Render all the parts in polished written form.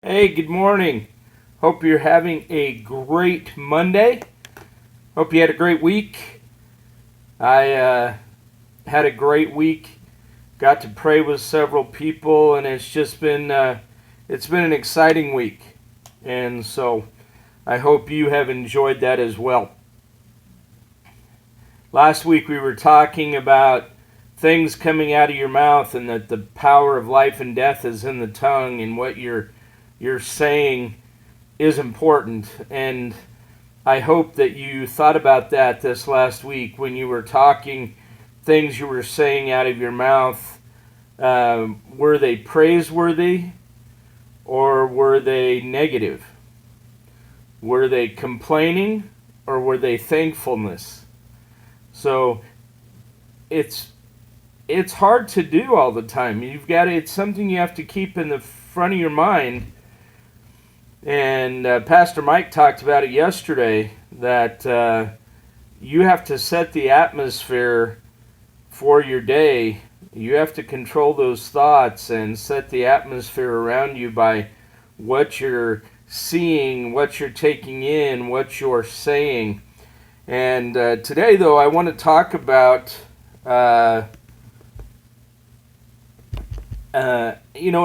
Hey, good morning. Hope you're having a great Monday. Hope you had a great week. I had a great week. Got to pray with several people, and it's been an exciting week. And so I hope you have enjoyed that as well. Last week we were talking about things coming out of your mouth, and that the power of life and death is in the tongue, and what you're saying is important. And I hope that you thought about that this last week when you were talking, things you were saying out of your mouth. Were they praiseworthy or were they negative? Were they complaining or were they thankfulness? So it's hard to do all the time. It's something you have to keep in the front of your mind. And Pastor Mike talked about it yesterday, that you have to set the atmosphere for your day. You have to control those thoughts and set the atmosphere around you by what you're seeing, what you're taking in, what you're saying. And today, though, I want to talk about, in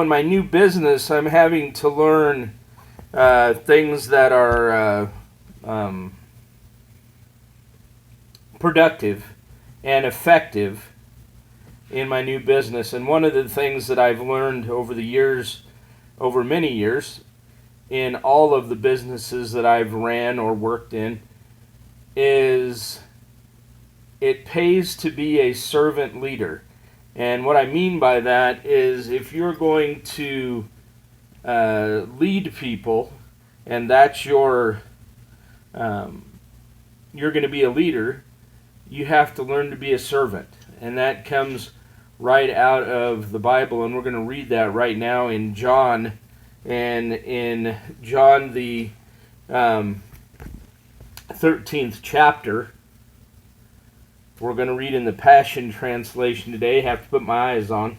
my new business, I'm having to learn things that are productive and effective in my new business. And one of the things that I've learned over many years, in all of the businesses that I've ran or worked in, is it pays to be a servant leader. And what I mean by that is, if you're going to lead people, and that's you're going to be a leader, you have to learn to be a servant. And that comes right out of the Bible, and we're going to read that right now in John. And in John, the 13th chapter, we're going to read in the Passion Translation today. I have to put my eyes on.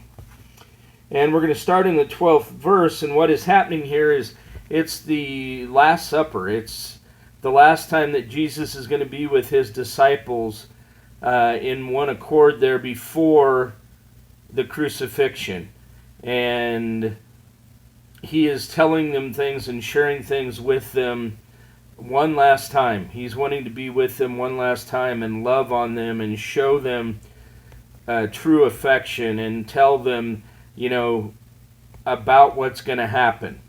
And we're going to start in the 12th verse. And what is happening here is, it's the Last Supper. It's the last time that Jesus is going to be with his disciples in one accord there before the crucifixion. And he is telling them things and sharing things with them one last time. He's wanting to be with them one last time and love on them and show them true affection and tell them, about what's going to happen.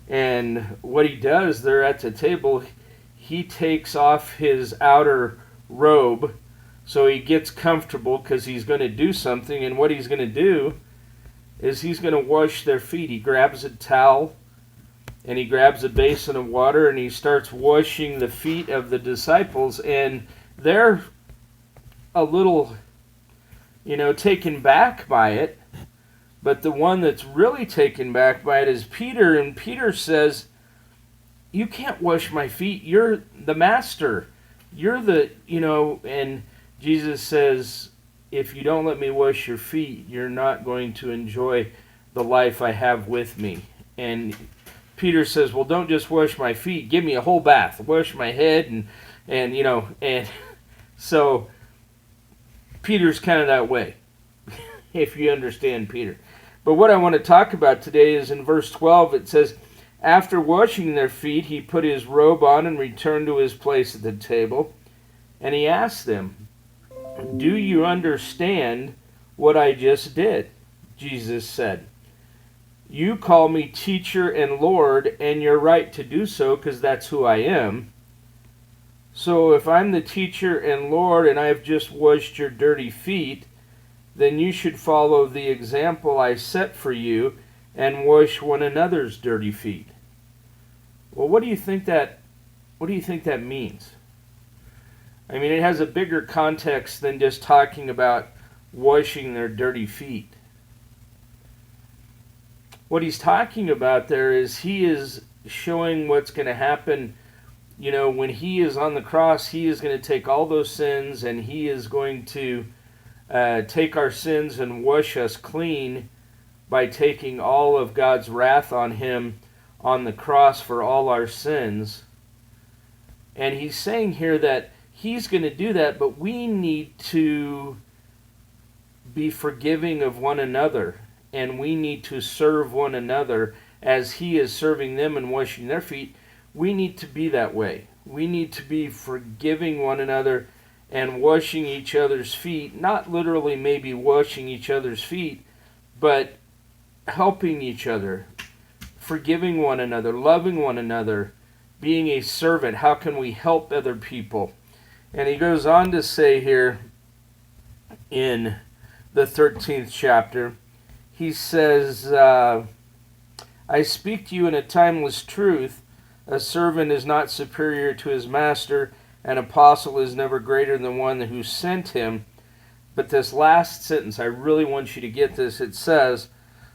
And what he does there at the table, he takes off his outer robe so he gets comfortable, because he's going to do something. And what he's going to do is he's going to wash their feet. He grabs a towel and he grabs a basin of water and he starts washing the feet of the disciples. And they're a little, taken back by it. But the one that's really taken back by it is Peter. And Peter says, "You can't wash my feet. You're the master. You're the, and Jesus says, "If you don't let me wash your feet, you're not going to enjoy the life I have with me." And Peter says, "Well, don't just wash my feet. Give me a whole bath. Wash my head." And so Peter's kind of that way, if you understand Peter. But what I want to talk about today is in verse 12. It says, "After washing their feet, he put his robe on and returned to his place at the table. And he asked them, 'Do you understand what I just did?' Jesus said, 'You call me teacher and Lord, and you're right to do so, because that's who I am. So if I'm the teacher and Lord and I've just washed your dirty feet, then you should follow the example I set for you and wash one another's dirty feet.'" Well, what do you think that means? I mean, it has a bigger context than just talking about washing their dirty feet. What he's talking about there is, he is showing what's going to happen. When he is on the cross, he is going to take all those sins, and he is going to take our sins and wash us clean by taking all of God's wrath on him on the cross for all our sins. And he's saying here that he's going to do that, but we need to be forgiving of one another, and we need to serve one another as he is serving them and washing their feet. We need to be that way. We need to be forgiving one another and washing each other's feet, not literally maybe washing each other's feet, but helping each other, forgiving one another, loving one another, being a servant. How can we help other people? And he goes on to say here in the 13th chapter, he says, I speak to you in a timeless truth. A servant is not superior to his master. An apostle is never greater than one who sent him. But this last sentence, I really want you to get this. It says,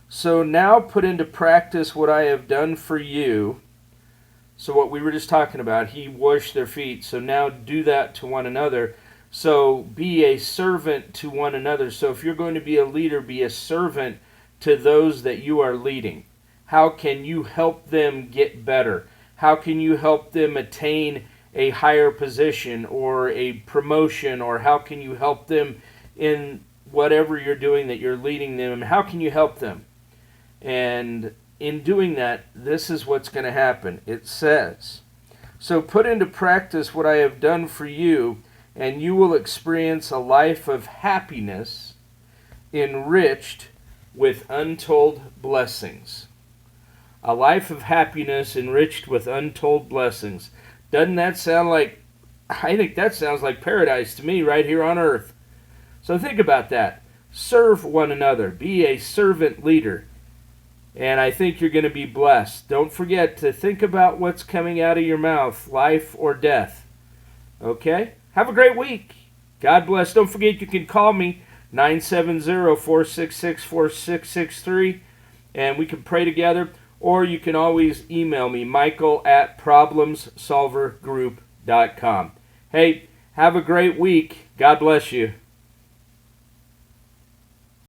so now put into practice what I have done for you. So what we were just talking about, he washed their feet. So now do that to one another. So be a servant to one another. So if you're going to be a leader, be a servant to those that you are leading. How can you help them get better? How can you help them attain a higher position or a promotion? Or how can you help them in whatever you're doing that you're leading them? How can you help them? And in doing that, this is what's going to happen. It says, so put into practice what I have done for you, and you will experience a life of happiness enriched with untold blessings. A life of happiness enriched with untold blessings. Doesn't that sound like, I think that sounds like paradise to me right here on earth. So think about that. Serve one another. Be a servant leader. And I think you're going to be blessed. Don't forget to think about what's coming out of your mouth, life or death. Okay? Have a great week. God bless. Don't forget you can call me, 970-466-4663, and we can pray together. Or you can always email me, michael@problemsolvergroup.com. Hey, have a great week. God bless you.